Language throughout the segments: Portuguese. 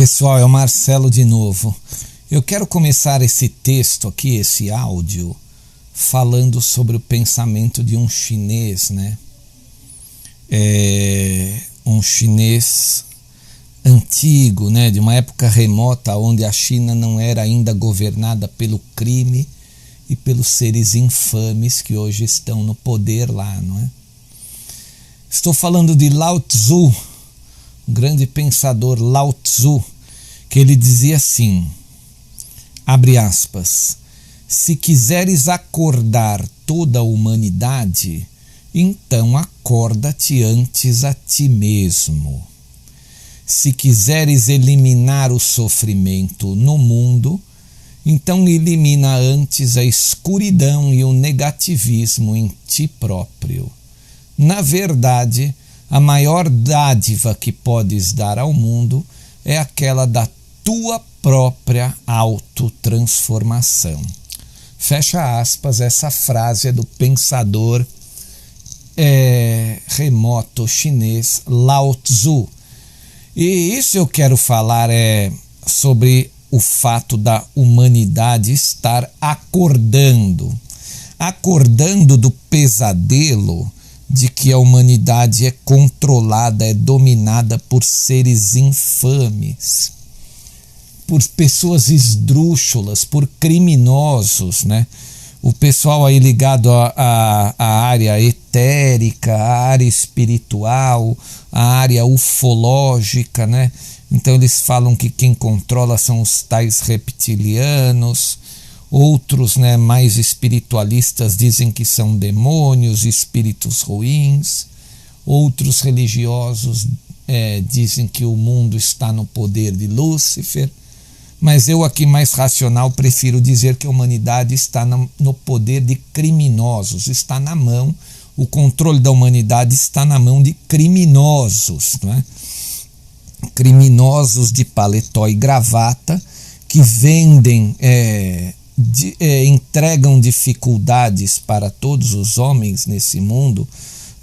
pessoal, é o Marcelo de novo. Eu quero começar esse texto aqui, esse áudio, falando sobre o pensamento de um chinês, né? Um chinês antigo, né? De uma época remota, onde a China não era ainda governada pelo crime e pelos seres infames que hoje estão no poder lá, não é? Estou falando de Lao Tzu, um grande pensador Lao Tzu, que ele dizia assim, abre aspas, se quiseres acordar toda a humanidade, então acorda-te antes a ti mesmo. Se quiseres eliminar o sofrimento no mundo, então elimina antes a escuridão e o negativismo em ti próprio. Na verdade, a maior dádiva que podes dar ao mundo é aquela da tua própria autotransformação. Fecha aspas, essa frase é do pensador remoto chinês Lao Tzu. E isso eu quero falar sobre o fato da humanidade estar acordando do pesadelo de que a humanidade é controlada, é dominada por seres infames, por pessoas esdrúxulas, por criminosos, né? O pessoal aí ligado à área etérica, à área espiritual, à área ufológica, né? Então eles falam que quem controla são os tais reptilianos. Outros, né, mais espiritualistas dizem que são demônios, espíritos ruins. Outros religiosos dizem que o mundo está no poder de Lúcifer. Mas eu aqui mais racional prefiro dizer que a humanidade está no poder de criminosos. Está na mão, o controle da humanidade está na mão de criminosos, não é? Criminosos de paletó e gravata que vendem... entregam dificuldades para todos os homens nesse mundo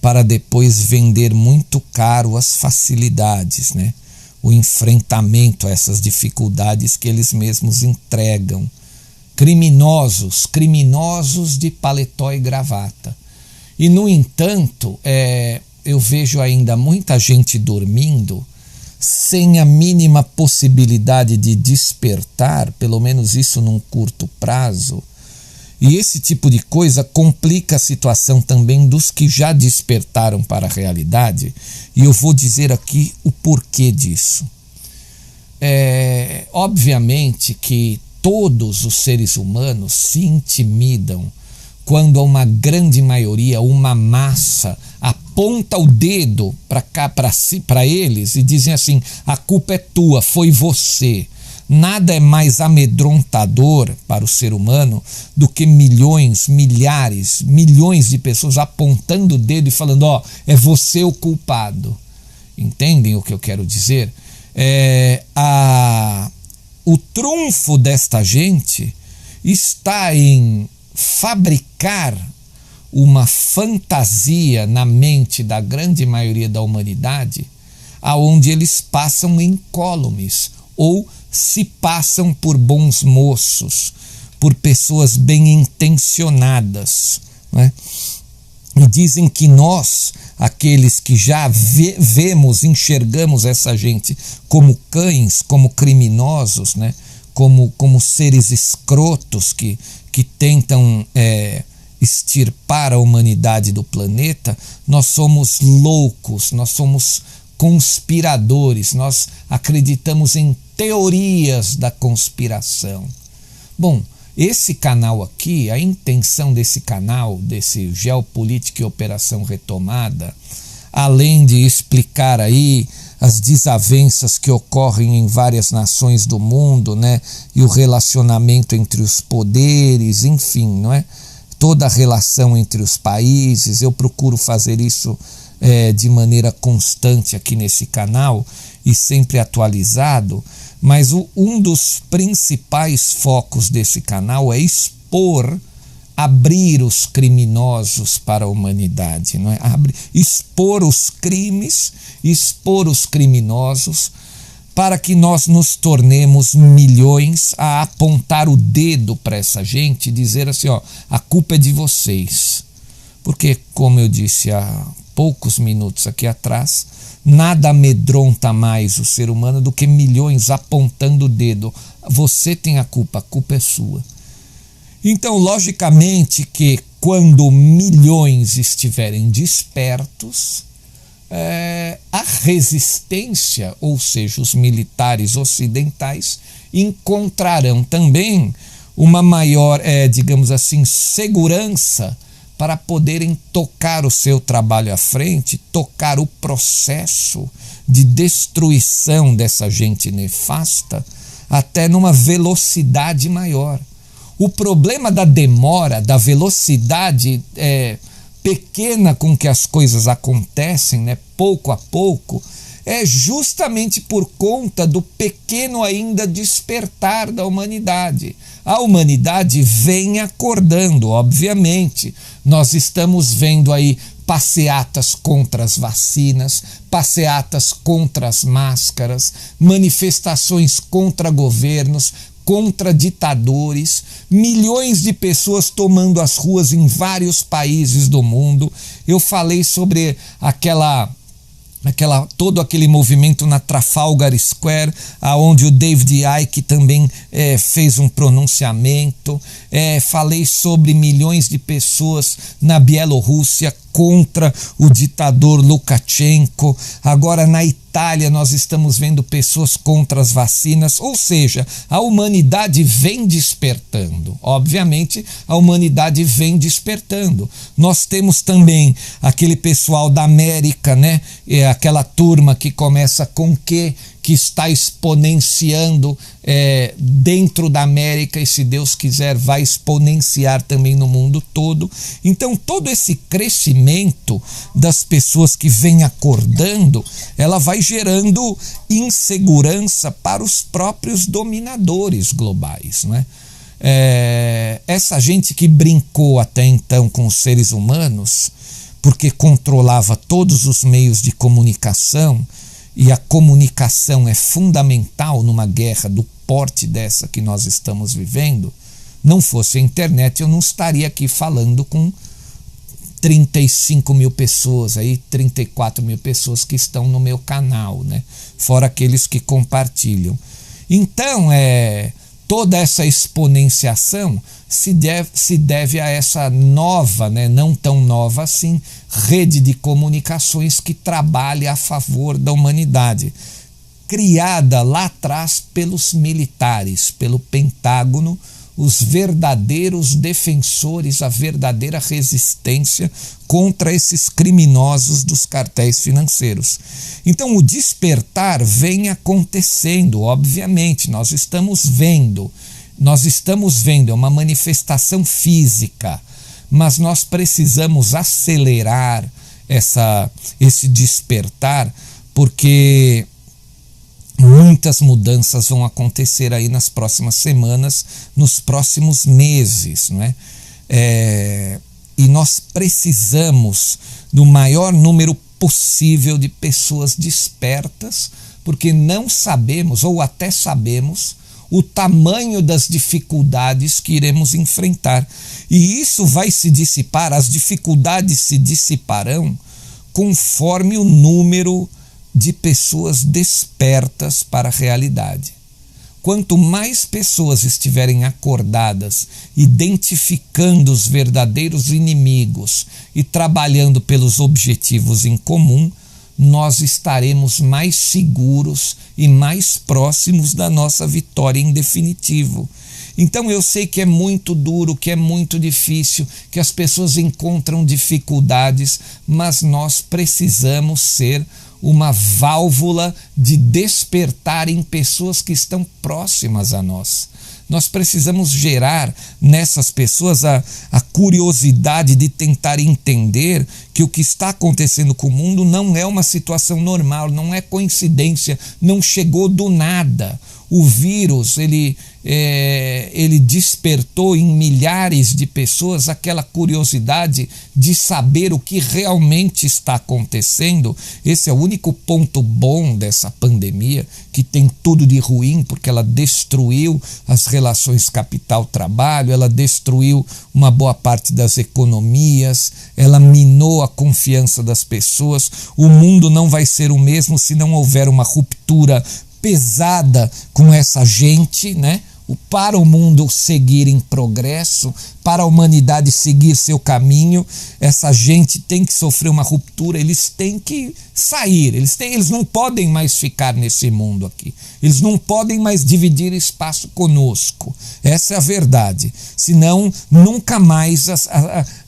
para depois vender muito caro as facilidades, né? O enfrentamento a essas dificuldades que eles mesmos entregam. Criminosos de paletó e gravata. E no entanto, eu vejo ainda muita gente dormindo sem a mínima possibilidade de despertar, pelo menos isso num curto prazo. E esse tipo de coisa complica a situação também dos que já despertaram para a realidade, e eu vou dizer aqui o porquê disso. Obviamente que todos os seres humanos se intimidam quando uma grande maioria, uma massa, aponta o dedo para eles e dizem assim, a culpa é tua, foi você. Nada é mais amedrontador para o ser humano do que milhões, milhares, milhões de pessoas apontando o dedo e falando, é você o culpado. Entendem o que eu quero dizer? O trunfo desta gente está em fabricar uma fantasia na mente da grande maioria da humanidade, aonde eles passam incólumes ou se passam por bons moços, por pessoas bem intencionadas, né? E dizem que nós, aqueles que já enxergamos essa gente como cães, como criminosos, né? Como seres escrotos que tentam extirpar a humanidade do planeta, nós somos loucos, nós somos conspiradores, nós acreditamos em teorias da conspiração. Bom, esse canal aqui, a intenção desse canal, desse Geopolítica e Operação Retomada, além de explicar aí as desavenças que ocorrem em várias nações do mundo, né, e o relacionamento entre os poderes, enfim, não é? Toda a relação entre os países, eu procuro fazer isso de maneira constante aqui nesse canal e sempre atualizado, mas um dos principais focos desse canal é abrir os criminosos para a humanidade, não é? Expor os crimes, expor os criminosos, para que nós nos tornemos milhões a apontar o dedo para essa gente e dizer assim, ó, a culpa é de vocês. Porque, como eu disse há poucos minutos aqui atrás, nada amedronta mais o ser humano do que milhões apontando o dedo. Você tem a culpa é sua. Então, logicamente que quando milhões estiverem despertos, a resistência, ou seja, os militares ocidentais, encontrarão também uma maior, digamos assim, segurança para poderem tocar o seu trabalho à frente, tocar o processo de destruição dessa gente nefasta até numa velocidade maior. O problema da demora, da velocidade pequena com que as coisas acontecem, né, pouco a pouco, é justamente por conta do pequeno ainda despertar da humanidade. A humanidade vem acordando, obviamente. Nós estamos vendo aí passeatas contra as vacinas, passeatas contra as máscaras, manifestações contra governos, contra ditadores, milhões de pessoas tomando as ruas em vários países do mundo. Eu falei sobre todo aquele movimento na Trafalgar Square, aonde o David Icke também fez um pronunciamento. Falei sobre milhões de pessoas na Bielorrússia contra o ditador Lukashenko. Agora na Itália nós estamos vendo pessoas contra as vacinas, ou seja, a humanidade vem despertando. Obviamente a humanidade vem despertando. Nós temos também aquele pessoal da América, né? Aquela turma que começa com que está exponenciando dentro da América e, se Deus quiser, vai exponenciar também no mundo todo. Então todo esse crescimento das pessoas que vêm acordando, ela vai gerando insegurança para os próprios dominadores globais, né? Essa gente que brincou até então com os seres humanos, porque controlava todos os meios de comunicação, e a comunicação é fundamental numa guerra do porte dessa que nós estamos vivendo. Não fosse a internet, eu não estaria aqui falando com 35 mil pessoas, aí, 34 mil pessoas que estão no meu canal, né? Fora aqueles que compartilham. Então, toda essa exponenciação se deve a essa nova, né, não tão nova assim, rede de comunicações que trabalha a favor da humanidade, criada lá atrás pelos militares, pelo Pentágono, os verdadeiros defensores, a verdadeira resistência contra esses criminosos dos cartéis financeiros. Então o despertar vem acontecendo, obviamente, nós estamos vendo, é uma manifestação física, mas nós precisamos acelerar esse despertar, porque muitas mudanças vão acontecer aí nas próximas semanas, nos próximos meses, né? E nós precisamos do maior número possível de pessoas despertas, porque não sabemos, ou até sabemos, o tamanho das dificuldades que iremos enfrentar. E isso vai se dissipar, as dificuldades se dissiparão conforme o número de pessoas despertas para a realidade. Quanto mais pessoas estiverem acordadas, identificando os verdadeiros inimigos e trabalhando pelos objetivos em comum, nós estaremos mais seguros e mais próximos da nossa vitória em definitivo. Então eu sei que é muito duro, que é muito difícil, que as pessoas encontram dificuldades, mas nós precisamos ser uma válvula de despertar em pessoas que estão próximas a nós. Nós precisamos gerar nessas pessoas a curiosidade de tentar entender que o que está acontecendo com o mundo não é uma situação normal, não é coincidência, não chegou do nada. O vírus, ele despertou em milhares de pessoas aquela curiosidade de saber o que realmente está acontecendo. Esse é o único ponto bom dessa pandemia, que tem tudo de ruim, porque ela destruiu as relações capital-trabalho, ela destruiu uma boa parte das economias, ela minou a confiança das pessoas. O mundo não vai ser o mesmo se não houver uma ruptura pesada com essa gente, né? Para o mundo seguir em progresso, para a humanidade seguir seu caminho, essa gente tem que sofrer uma ruptura, eles têm que sair, eles não podem mais ficar nesse mundo aqui, eles não podem mais dividir espaço conosco, essa é a verdade, senão nunca mais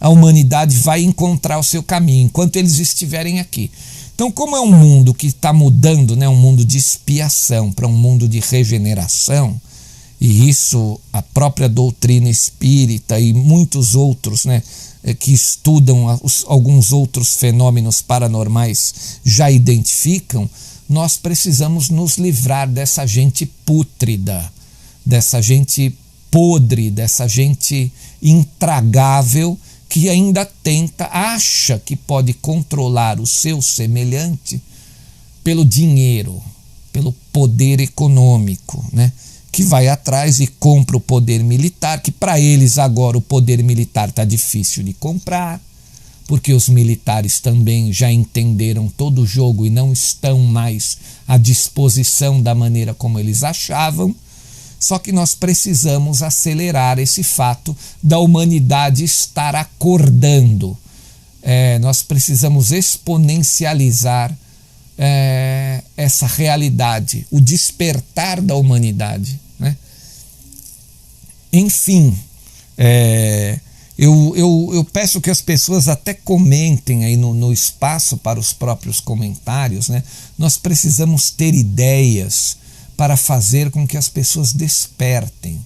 a humanidade vai encontrar o seu caminho, enquanto eles estiverem aqui. Então, como é um mundo que está mudando, né, um mundo de expiação para um mundo de regeneração, e isso a própria doutrina espírita e muitos outros, né, que estudam alguns outros fenômenos paranormais já identificam, nós precisamos nos livrar dessa gente pútrida, dessa gente podre, dessa gente intragável, que ainda acha que pode controlar o seu semelhante pelo dinheiro, pelo poder econômico, né? Que vai atrás e compra o poder militar, que para eles agora o poder militar está difícil de comprar, porque os militares também já entenderam todo o jogo e não estão mais à disposição da maneira como eles achavam. Só que nós precisamos acelerar esse fato da humanidade estar acordando. Nós precisamos exponencializar essa realidade, o despertar da humanidade, né? Enfim, eu peço que as pessoas até comentem aí no espaço para os próprios comentários, né? Nós precisamos ter ideias para fazer com que as pessoas despertem,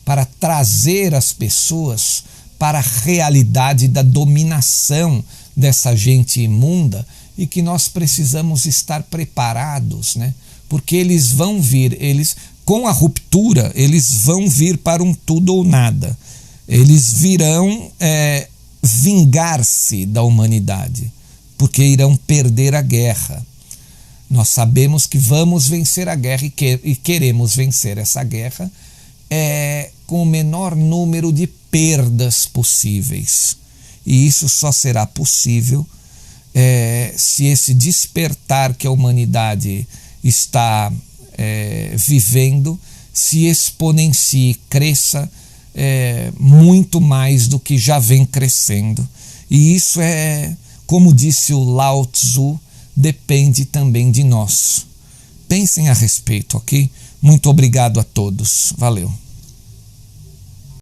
para trazer as pessoas para a realidade da dominação dessa gente imunda, e que nós precisamos estar preparados, né? Porque eles vão vir, com a ruptura, eles vão vir para um tudo ou nada. Eles virão vingar-se da humanidade, porque irão perder a guerra. Nós sabemos que vamos vencer a guerra e queremos vencer essa guerra com o menor número de perdas possíveis. E isso só será possível se esse despertar que a humanidade está vivendo se exponencie, cresça muito mais do que já vem crescendo. E isso como disse o Lao Tzu, depende também de nós. Pensem a respeito, ok? Muito obrigado a todos. Valeu.